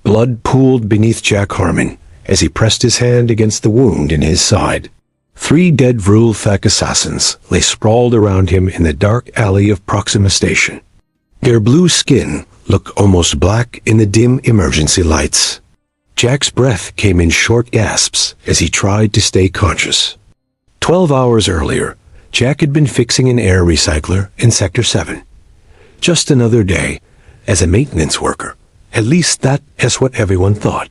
Blood pooled beneath Jack Harmon as he pressed his hand against the wound in his side. 3 dead Vrul-Thak assassins lay sprawled around him in the dark alley of Proxima Station. Their blue skin looked almost black in the dim emergency lights. Jack's breath came in short gasps as he tried to stay conscious. 12 hours earlier, Jack had been fixing an air recycler in Sector 7. Just another day as a maintenance worker. At least that is what everyone thought.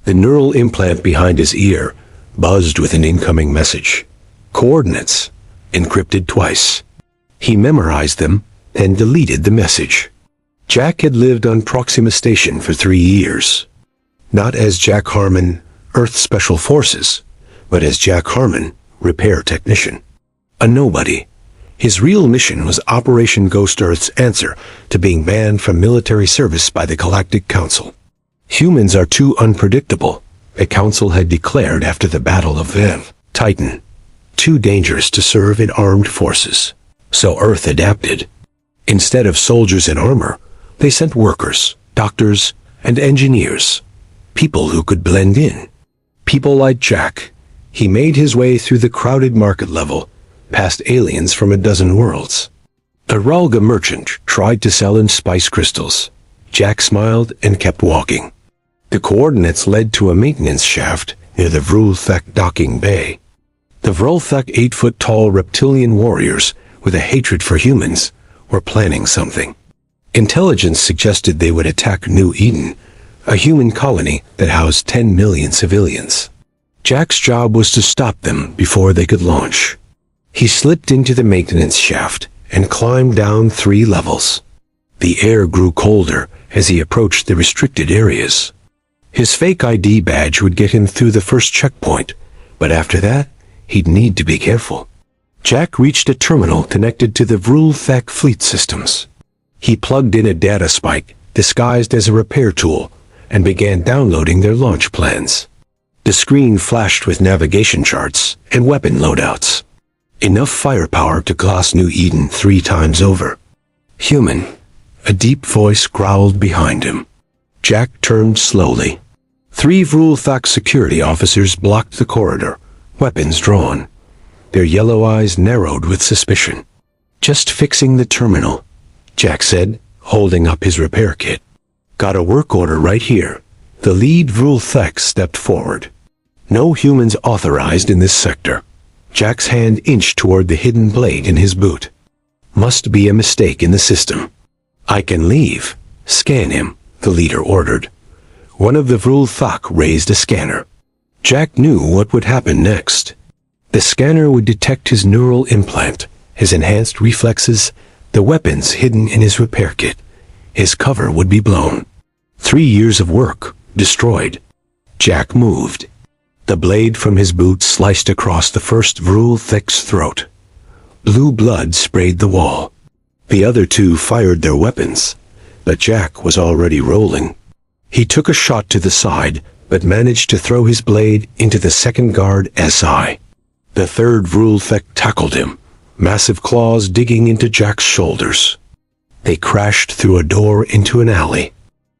The neural implant behind his ear buzzed with an incoming message. Coordinates, encrypted twice. He memorized them and deleted the message. Jack had lived on Proxima Station for 3 years. Not as Jack Harmon, Earth Special Forces, but as Jack Harmon, repair technician. A nobody. His real mission was Operation Ghost Earth's answer to being banned from military service by the Galactic Council. Humans are too unpredictable, the Council had declared after the Battle of Vev, Titan. Too dangerous to serve in armed forces. So Earth adapted. Instead of soldiers in armor, they sent workers, doctors, and engineers. People who could blend in. People like Jack. He made his way through the crowded market level, past aliens from a dozen worlds. A Ralga merchant tried to sell him spice crystals. Jack smiled and kept walking. The coordinates led to a maintenance shaft near the Vrul-Thak docking bay. The Vrul-Thak 8-foot-tall reptilian warriors with a hatred for humans were planning something. Intelligence suggested they would attack New Eden, a human colony that housed 10 million civilians. Jack's job was to stop them before they could launch. He slipped into the maintenance shaft and climbed down 3 levels. The air grew colder as he approached the restricted areas. His fake ID badge would get him through the first checkpoint, but after that, he'd need to be careful. Jack reached a terminal connected to the Vrul-Thak fleet systems. He plugged in a data spike disguised as a repair tool and began downloading their launch plans. The screen flashed with navigation charts and weapon loadouts. Enough firepower to gloss New Eden 3 times over. Human. A deep voice growled behind him. Jack turned slowly. 3 Vrul-Thak security officers blocked the corridor, weapons drawn. Their yellow eyes narrowed with suspicion. Just fixing the terminal, Jack said, holding up his repair kit. Got a work order right here. The lead Vrul-Thak stepped forward. No humans authorized in this sector. Jack's hand inched toward the hidden blade in his boot. Must be a mistake in the system. I can leave. Scan him, the leader ordered. One of the Vrul-Thak raised a scanner. Jack knew what would happen next. The scanner would detect his neural implant, his enhanced reflexes, the weapons hidden in his repair kit. His cover would be blown. 3 years of work, destroyed. Jack moved. The blade from his boot sliced across the first Vrul-Thak's throat. Blue blood sprayed the wall. The other 2 fired their weapons, but Jack was already rolling. He took a shot to the side, but managed to throw his blade into the second guard SI. The third Vrul-Thak tackled him, massive claws digging into Jack's shoulders. They crashed through a door into an alley.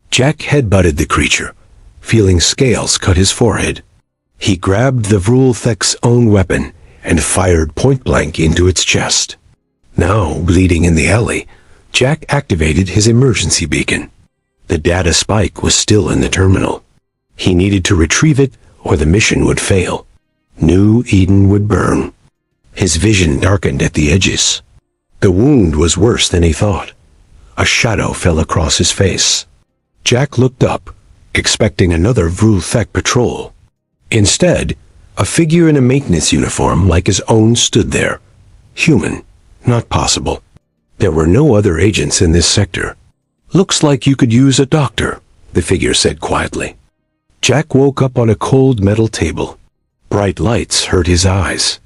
Jack headbutted the creature, feeling scales cut his forehead. He grabbed the Vrul-Thak's own weapon and fired point-blank into its chest. Now, bleeding in the alley, Jack activated his emergency beacon. The data spike was still in the terminal. He needed to retrieve it or the mission would fail. New Eden would burn. His vision darkened at the edges. The wound was worse than he thought. A shadow fell across his face. Jack looked up, expecting another Vrul-Thak patrol. Instead, a figure in a maintenance uniform like his own stood there. Human. Not possible. There were no other agents in this sector. Looks like you could use a doctor, the figure said quietly. Jack woke up on a cold metal table. Bright lights hurt his eyes.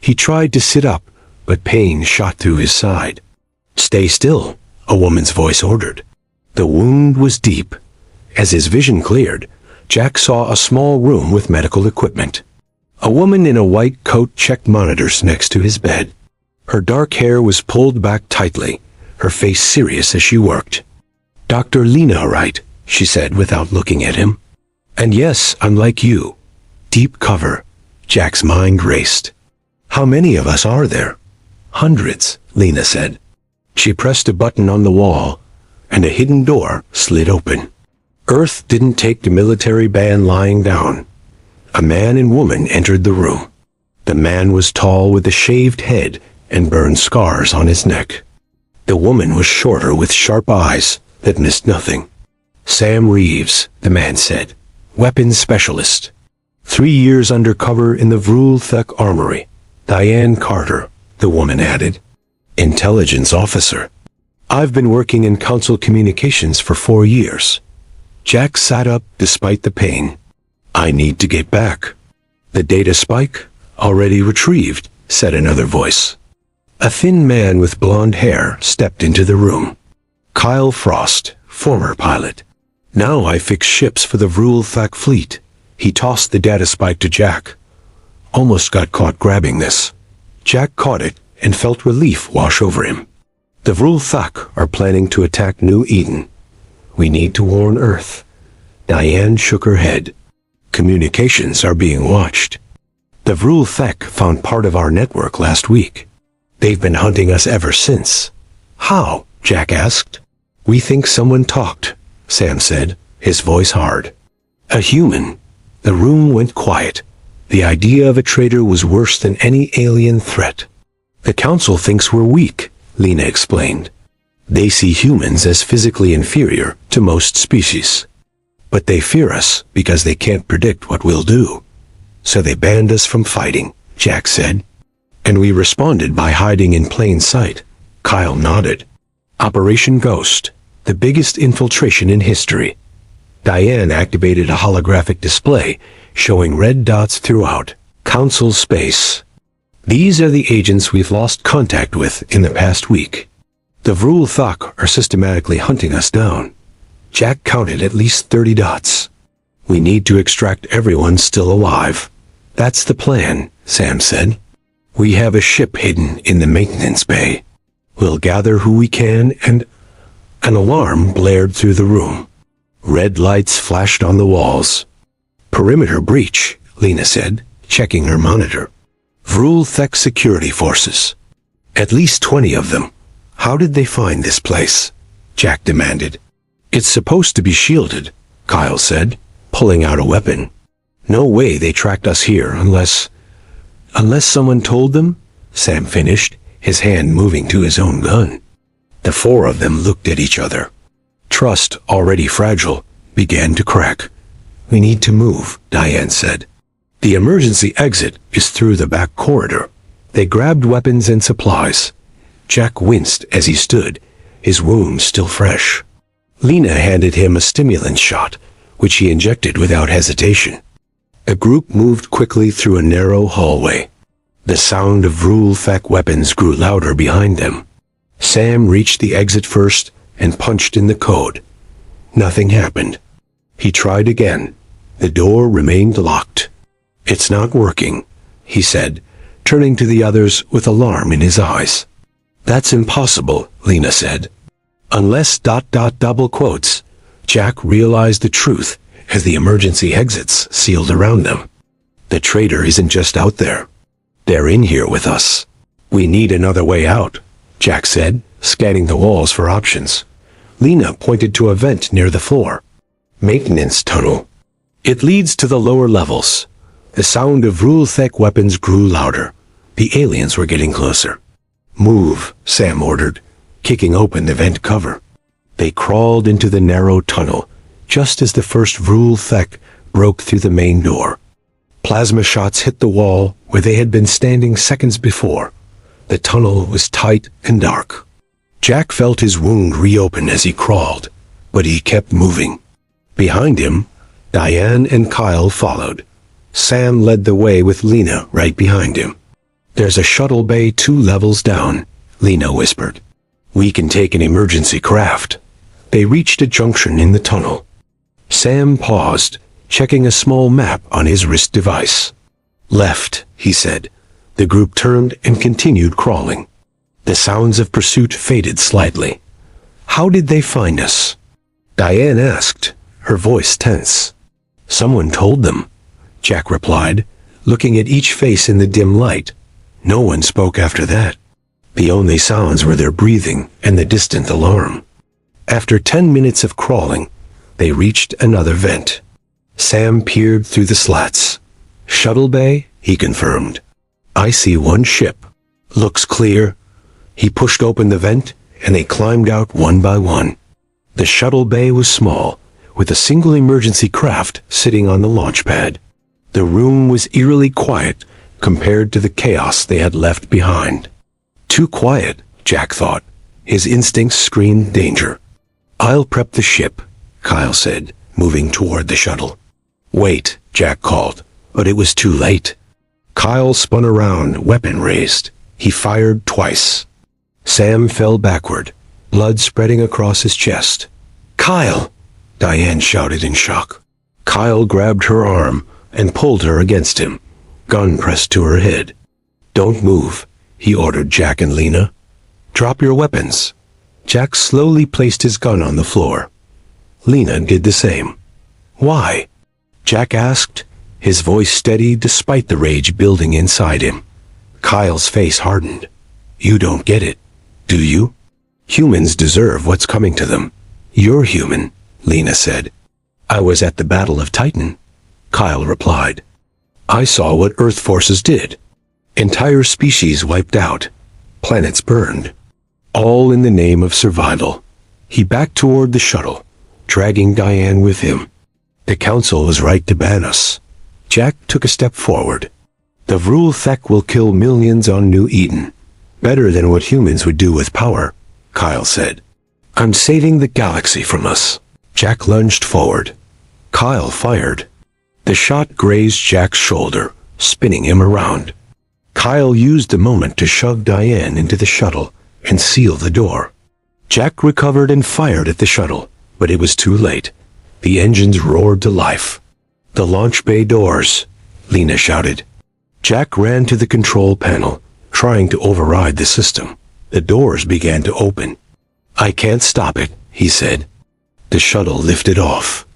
He tried to sit up, but pain shot through his side. Stay still, a woman's voice ordered. The wound was deep. As his vision cleared, Jack saw a small room with medical equipment. A woman in a white coat checked monitors next to his bed. Her dark hair was pulled back tightly, her face serious as she worked. Dr. Lena Wright, she said without looking at him. And yes, I'm like you. Deep cover. Jack's mind raced. How many of us are there? Hundreds, Lena said. She pressed a button on the wall, and a hidden door slid open. Earth didn't take the military band lying down. A man and woman entered the room. The man was tall with a shaved head and burned scars on his neck. The woman was shorter with sharp eyes that missed nothing. Sam Reeves, the man said, weapons specialist. 3 years undercover in the Vrulthek Armory. Diane Carter, the woman added, intelligence officer. I've been working in council communications for 4 years. Jack sat up despite the pain. I need to get back. The data spike, already retrieved, said another voice. A thin man with blonde hair stepped into the room. Kyle Frost, former pilot. Now I fix ships for the Vrulthek fleet. He tossed the data spike to Jack. Almost got caught grabbing this. Jack caught it and felt relief wash over him. The Vrulthek are planning to attack New Eden. We need to warn Earth. Diane shook her head. Communications are being watched. The Vrulthek found part of our network last week. They've been hunting us ever since. How? Jack asked. We think someone talked, Sam said, his voice hard. A human. The room went quiet. The idea of a traitor was worse than any alien threat. The council thinks we're weak, Lena explained. They see humans as physically inferior to most species. But they fear us because they can't predict what we'll do. So they banned us from fighting, Jack said. And we responded by hiding in plain sight. Kyle nodded. Operation Ghost, the biggest infiltration in history. Diane activated a holographic display showing red dots throughout council space. These are the agents we've lost contact with in the past week. The Vrulthek are systematically hunting us down. Jack counted at least 30 dots. We need to extract everyone still alive. That's the plan, Sam said. We have a ship hidden in the maintenance bay. We'll gather who we can and... An alarm blared through the room. Red lights flashed on the walls. Perimeter breach, Lena said, checking her monitor. Vrulthek security forces. At least 20 of them. How did they find this place? Jack demanded. It's supposed to be shielded, Kyle said, pulling out a weapon. No way they tracked us here unless someone told them, Sam finished, his hand moving to his own gun. The 4 of them looked at each other. Trust, already fragile, began to crack. We need to move, Diane said. The emergency exit is through the back corridor. They grabbed weapons and supplies. Jack winced as he stood, his wound still fresh. Lena handed him a stimulant shot, which he injected without hesitation. The group moved quickly through a narrow hallway. The sound of Vrulthek weapons grew louder behind them. Sam reached the exit first and punched in the code. Nothing happened. He tried again. The door remained locked. It's not working, he said, turning to the others with alarm in his eyes. That's impossible, Lena said. Unless ... double quotes. Jack realized the truth as the emergency exits sealed around them. The traitor isn't just out there. They're in here with us. We need another way out, Jack said, scanning the walls for options. Lena pointed to a vent near the floor. Maintenance tunnel. It leads to the lower levels. The sound of Vrulthek weapons grew louder. The aliens were getting closer. Move, Sam ordered, kicking open the vent cover. They crawled into the narrow tunnel, just as the first Vrulthek broke through the main door. Plasma shots hit the wall where they had been standing seconds before. The tunnel was tight and dark. Jack felt his wound reopen as he crawled, but he kept moving. Behind him, Diane and Kyle followed. Sam led the way with Lena right behind him. There's a shuttle bay 2 levels down, Lena whispered. We can take an emergency craft. They reached a junction in the tunnel. Sam paused, checking a small map on his wrist device. Left, he said. The group turned and continued crawling. The sounds of pursuit faded slightly. How did they find us? Diane asked, her voice tense. "Someone told them," Jack replied, looking at each face in the dim light. No one spoke after that. The only sounds were their breathing and the distant alarm. After 10 minutes of crawling, they reached another vent. Sam peered through the slats. "Shuttle bay," he confirmed. "I see one ship. Looks clear." He pushed open the vent, and they climbed out one by one. The shuttle bay was small, with a single emergency craft sitting on the launch pad. The room was eerily quiet compared to the chaos they had left behind. Too quiet, Jack thought. His instincts screamed danger. "I'll prep the ship," Kyle said, moving toward the shuttle. "Wait," Jack called, but it was too late. Kyle spun around, weapon raised. He fired twice. Sam fell backward, blood spreading across his chest. "Kyle!" Diane shouted in shock. Kyle grabbed her arm and pulled her against him, gun pressed to her head. "Don't move," he ordered Jack and Lena. "Drop your weapons." Jack slowly placed his gun on the floor. Lena did the same. "Why?" Jack asked, his voice steady despite the rage building inside him. Kyle's face hardened. "You don't get it, do you? Humans deserve what's coming to them." "You're human," Lena said. "I was at the Battle of Titan," Kyle replied. "I saw what Earth forces did. Entire species wiped out. Planets burned. All in the name of survival." He backed toward the shuttle, dragging Diane with him. "The Council was right to ban us." Jack took a step forward. "The Vrul-Thek will kill millions on New Eden. Better than what humans would do with power," Kyle said. "I'm saving the galaxy from us." Jack lunged forward. Kyle fired. The shot grazed Jack's shoulder, spinning him around. Kyle used the moment to shove Diane into the shuttle and seal the door. Jack recovered and fired at the shuttle, but it was too late. The engines roared to life. "The launch bay doors," Lena shouted. Jack ran to the control panel, trying to override the system. The doors began to open. "I can't stop it," he said. The shuttle lifted off.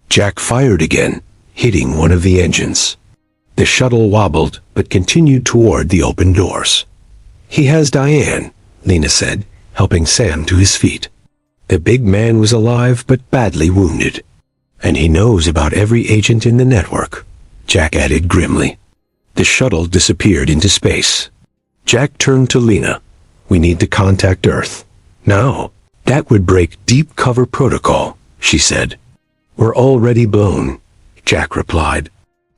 Jack fired again, hitting one of the engines. The shuttle wobbled, but continued toward the open doors. "He has Diane," Lena said, helping Sam to his feet. The big man was alive but badly wounded. "And he knows about every agent in the network," Jack added grimly. The shuttle disappeared into space. Jack turned to Lena. "We need to contact Earth. Now." "That would break deep cover protocol," she said. "We're already blown," Jack replied.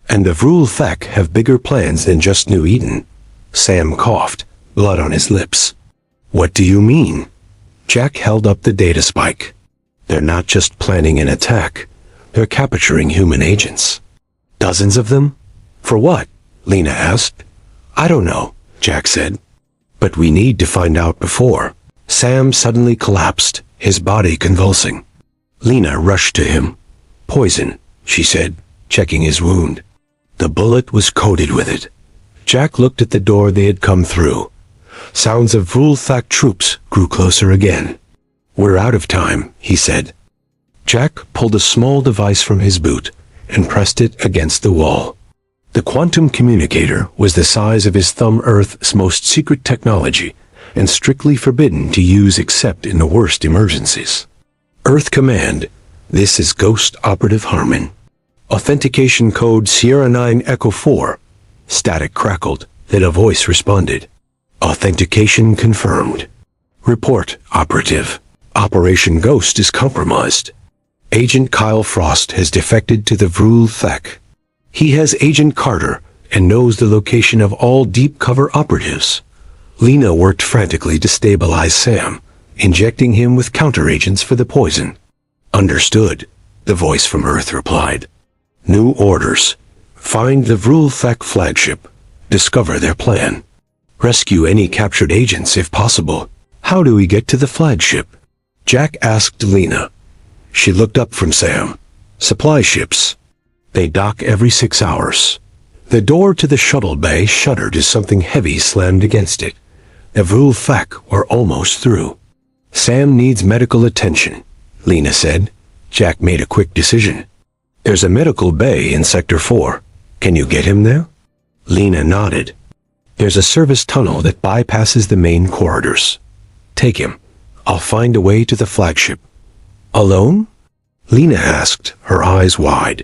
"And the Vrul-Thek have bigger plans than just New Eden." Sam coughed, blood on his lips. "What do you mean?" Jack held up the data spike. "They're not just planning an attack. They're capturing human agents." "Dozens of them? For what?" Lena asked. "I don't know," Jack said. "But we need to find out before." Sam suddenly collapsed, his body convulsing. Lena rushed to him. "Poison," she said, checking his wound. The bullet was coated with it. Jack looked at the door they had come through. Sounds of Vrul-Thek troops grew closer again. "We're out of time," he said. Jack pulled a small device from his boot and pressed it against the wall. The quantum communicator was the size of his thumb, Earth's most secret technology, and strictly forbidden to use except in the worst emergencies. "Earth Command, this is Ghost Operative Harmon. Authentication code Sierra 9 Echo 4. Static crackled, then a voice responded. "Authentication confirmed. Report, Operative. Operation Ghost is compromised. Agent Kyle Frost has defected to the Vrul-Thek. He has Agent Carter and knows the location of all deep cover operatives." Lena worked frantically to stabilize Sam, injecting him with counteragents for the poison. "Understood," the voice from Earth replied. "New orders. Find the Vrul-Thek flagship. Discover their plan. Rescue any captured agents if possible." "How do we get to the flagship?" Jack asked Lena. She looked up from Sam. "Supply ships. They dock every 6 hours." The door to the shuttle bay shuddered as something heavy slammed against it. The Vrul-Thek were almost through. "Sam needs medical attention," Lena said. Jack made a quick decision. There's a medical bay in Sector 4. Can you get him there? Lena nodded. There's a service tunnel that bypasses the main corridors. Take him. I'll find a way to the flagship. Alone? Lena asked, her eyes wide.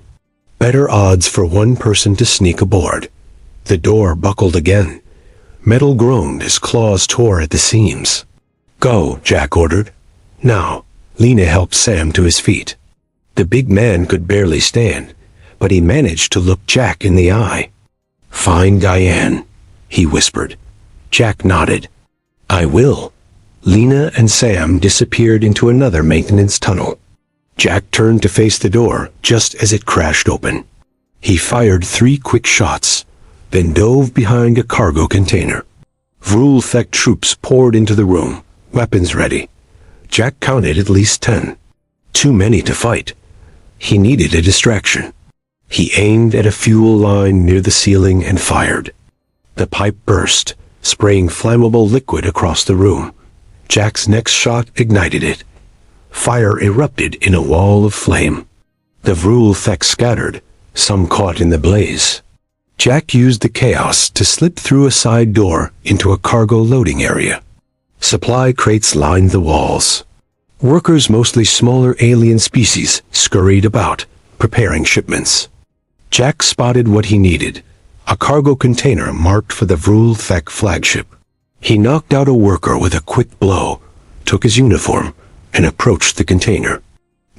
Better odds for one person to sneak aboard. The door buckled again. Metal groaned as claws tore at the seams. Go, Jack ordered. Now. Lena helped Sam to his feet. The big man could barely stand, but he managed to look Jack in the eye. Find Diane, he whispered. Jack nodded. I will. Lena and Sam disappeared into another maintenance tunnel. Jack turned to face the door just as it crashed open. He fired 3 quick shots, then dove behind a cargo container. Vrul-Thek troops poured into the room, weapons ready. Jack counted at least 10. Too many to fight. He needed a distraction. He aimed at a fuel line near the ceiling and fired. The pipe burst, spraying flammable liquid across the room. Jack's next shot ignited it. Fire erupted in a wall of flame. The Vrul-Thek scattered, some caught in the blaze. Jack used the chaos to slip through a side door into a cargo loading area. Supply crates lined the walls. Workers, mostly smaller alien species, scurried about, preparing shipments. Jack spotted what he needed, a cargo container marked for the Vrul-Thek flagship. He knocked out a worker with a quick blow, took his uniform, and approached the container.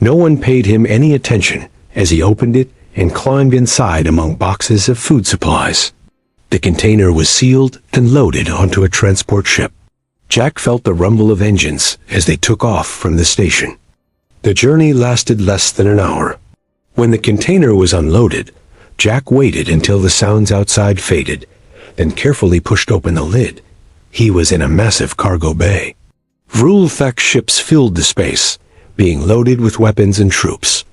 No one paid him any attention as he opened it and climbed inside among boxes of food supplies. The container was sealed and loaded onto a transport ship. Jack felt the rumble of engines as they took off from the station. The journey lasted less than an hour. When the container was unloaded, Jack waited until the sounds outside faded, then carefully pushed open the lid. He was in a massive cargo bay. Vrul-Thek ships filled the space, being loaded with weapons and troops.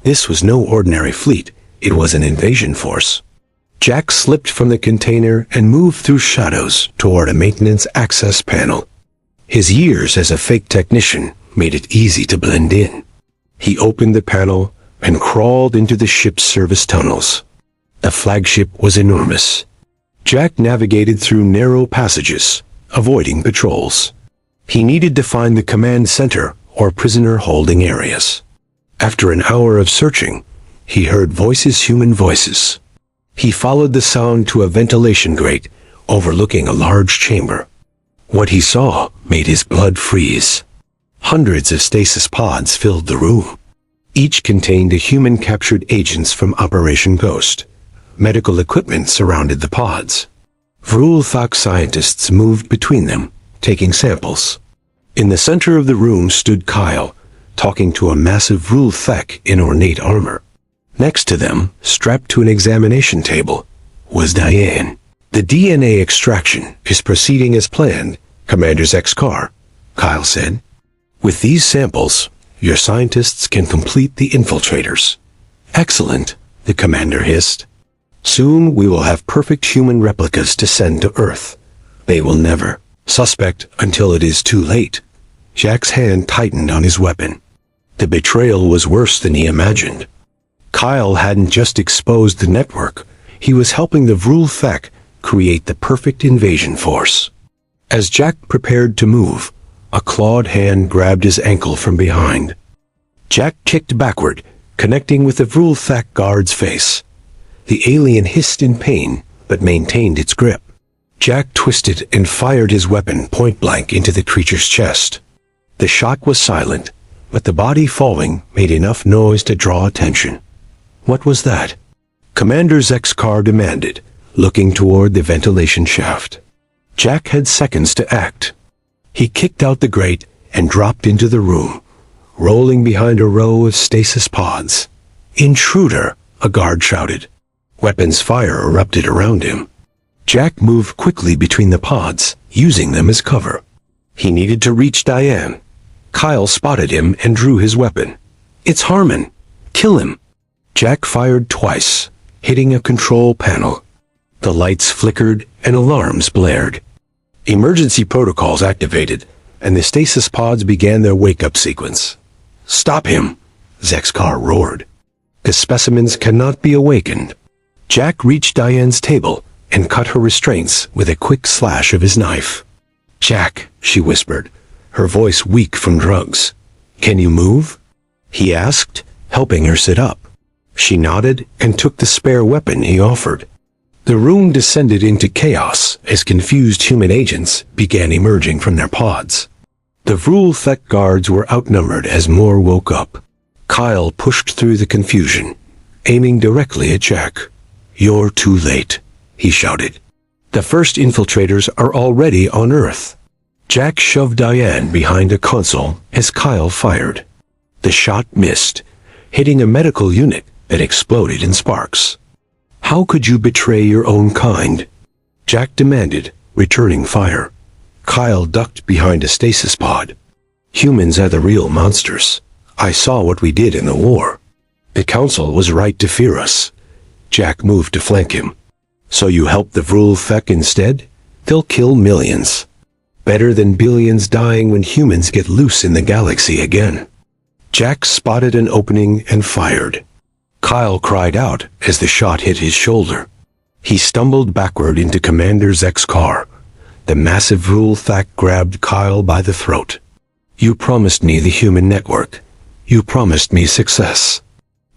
This was no ordinary fleet, it was an invasion force. Jack slipped from the container and moved through shadows toward a maintenance access panel. His years as a fake technician made it easy to blend in. He opened the panel and crawled into the ship's service tunnels. The flagship was enormous. Jack navigated through narrow passages, avoiding patrols. He needed to find the command center or prisoner holding areas. After an hour of searching, he heard voices, human voices. He followed the sound to a ventilation grate overlooking a large chamber. What he saw made his blood freeze. Hundreds of stasis pods filled the room. Each contained a human-captured agents from Operation Ghost. Medical equipment surrounded the pods. Vrul-Thek scientists moved between them, taking samples. In the center of the room stood Kyle, talking to a massive Vrul-Thek in ornate armor. Next to them, strapped to an examination table, was Diane. The DNA extraction is proceeding as planned, Commander Zekskar, Kyle said. With these samples, your scientists can complete the infiltrators. Excellent, the commander hissed. Soon we will have perfect human replicas to send to Earth. They will never suspect until it is too late. Jack's hand tightened on his weapon. The betrayal was worse than he imagined. Kyle hadn't just exposed the network, he was helping the Vrul-Thek create the perfect invasion force. As Jack prepared to move, a clawed hand grabbed his ankle from behind. Jack kicked backward, connecting with the Vrul-Thek guard's face. The alien hissed in pain, but maintained its grip. Jack twisted and fired his weapon point-blank into the creature's chest. The shot was silent, but the body falling made enough noise to draw attention. What was that? Commander Zekskar demanded, looking toward the ventilation shaft. Jack had seconds to act. He kicked out the grate and dropped into the room, rolling behind a row of stasis pods. Intruder, a guard shouted. Weapons fire erupted around him. Jack moved quickly between the pods, using them as cover. He needed to reach Diane. Kyle spotted him and drew his weapon. It's Harmon. Kill him. Jack fired twice, hitting a control panel. The lights flickered and alarms blared. Emergency protocols activated, and the stasis pods began their wake-up sequence. Stop him, Zexkar roared. The specimens cannot be awakened. Jack reached Diane's table and cut her restraints with a quick slash of his knife. "Jack," she whispered, her voice weak from drugs. "Can you move?" he asked, helping her sit up. She nodded and took the spare weapon he offered. The room descended into chaos as confused human agents began emerging from their pods. The Vrulthek guards were outnumbered as more woke up. Kyle pushed through the confusion, aiming directly at Jack. "You're too late," he shouted. "The first infiltrators are already on Earth." Jack shoved Diane behind a console as Kyle fired. The shot missed, hitting a medical unit that exploded in sparks. "How could you betray your own kind?" Jack demanded, returning fire. Kyle ducked behind a stasis pod. "Humans are the real monsters. I saw what we did in the war. The Council was right to fear us." Jack moved to flank him. "So you helped the Vrulthek instead? They'll kill millions. Better than billions dying when humans get loose in the galaxy again." Jack spotted an opening and fired. Kyle cried out as the shot hit his shoulder. He stumbled backward into Commander Zexkar. The massive Vrulthek grabbed Kyle by the throat. "You promised me the human network. You promised me success."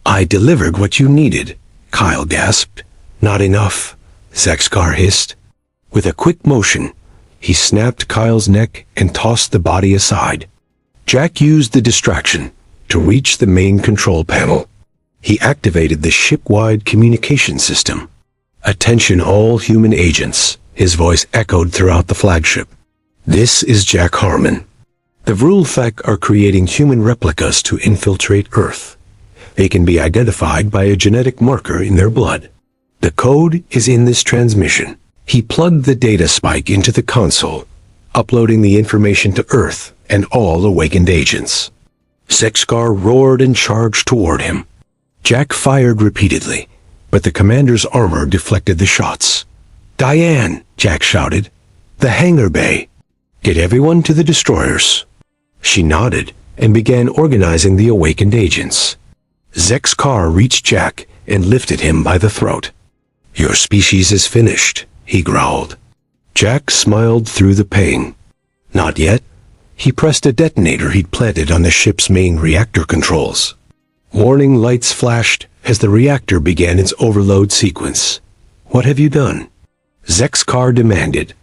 "I delivered what you needed," Kyle gasped. "Not enough," Zexkar hissed. With a quick motion, he snapped Kyle's neck and tossed the body aside. Jack used the distraction to reach the main control panel. He activated the ship-wide communication system. "Attention all human agents," his voice echoed throughout the flagship. "This is Jack Harmon. The Vrulthek are creating human replicas to infiltrate Earth. They can be identified by a genetic marker in their blood. The code is in this transmission." He plugged the data spike into the console, uploading the information to Earth and all awakened agents. Zexkar roared and charged toward him. Jack fired repeatedly, but the commander's armor deflected the shots. "Diane," Jack shouted. "The hangar bay. Get everyone to the destroyers." She nodded and began organizing the awakened agents. Zexkar reached Jack and lifted him by the throat. "Your species is finished," he growled. Jack smiled through the pain. "Not yet." He pressed a detonator he'd planted on the ship's main reactor controls. Warning lights flashed as the reactor began its overload sequence. "What have you done?" Zexkar demanded.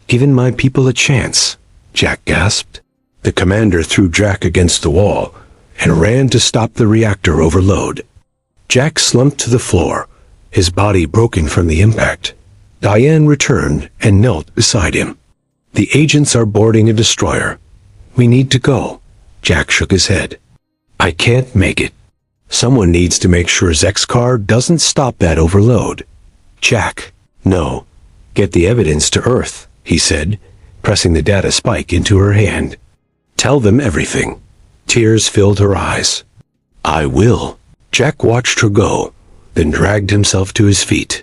"Given my people a chance," Jack gasped. The commander threw Jack against the wall and ran to stop the reactor overload. Jack slumped to the floor, his body broken from the impact. Diane returned and knelt beside him. "The agents are boarding a destroyer. We need to go." Jack shook his head. "I can't make it. Someone needs to make sure Zexkar doesn't stop that overload." "Jack, no. Get the evidence to Earth," he said, pressing the data spike into her hand. "Tell them everything." Tears filled her eyes. "I will." Jack watched her go, then dragged himself to his feet.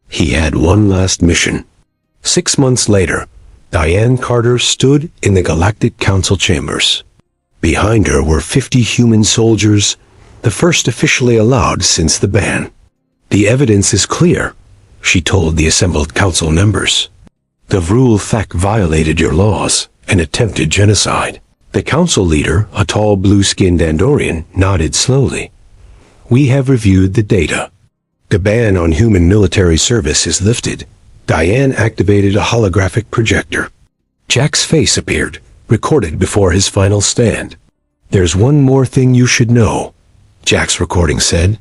He had one last mission. 6 months later, Diane Carter stood in the Galactic Council chambers. Behind her were 50 human soldiers, the first officially allowed since the ban. "The evidence is clear," she told the assembled council members. "The Vrulthek violated your laws and attempted genocide." The council leader, a tall blue-skinned Andorian, nodded slowly. "We have reviewed the data. The ban on human military service is lifted." Diane activated a holographic projector. Jack's face appeared, recorded before his final stand. "There's one more thing you should know," Jack's recording said.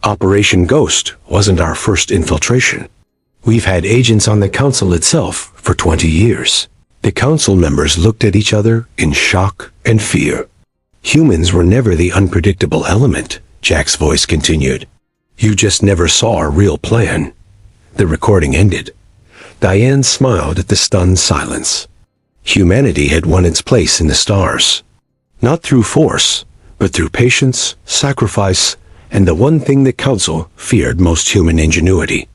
"Operation Ghost wasn't our first infiltration. We've had agents on the council itself for 20 years. The council members looked at each other in shock and fear. "Humans were never the unpredictable element," Jack's voice continued. "You just never saw a real plan." The recording ended. Diane smiled at the stunned silence. Humanity had won its place in the stars. Not through force, but through patience, sacrifice, and the one thing the council feared most: human ingenuity.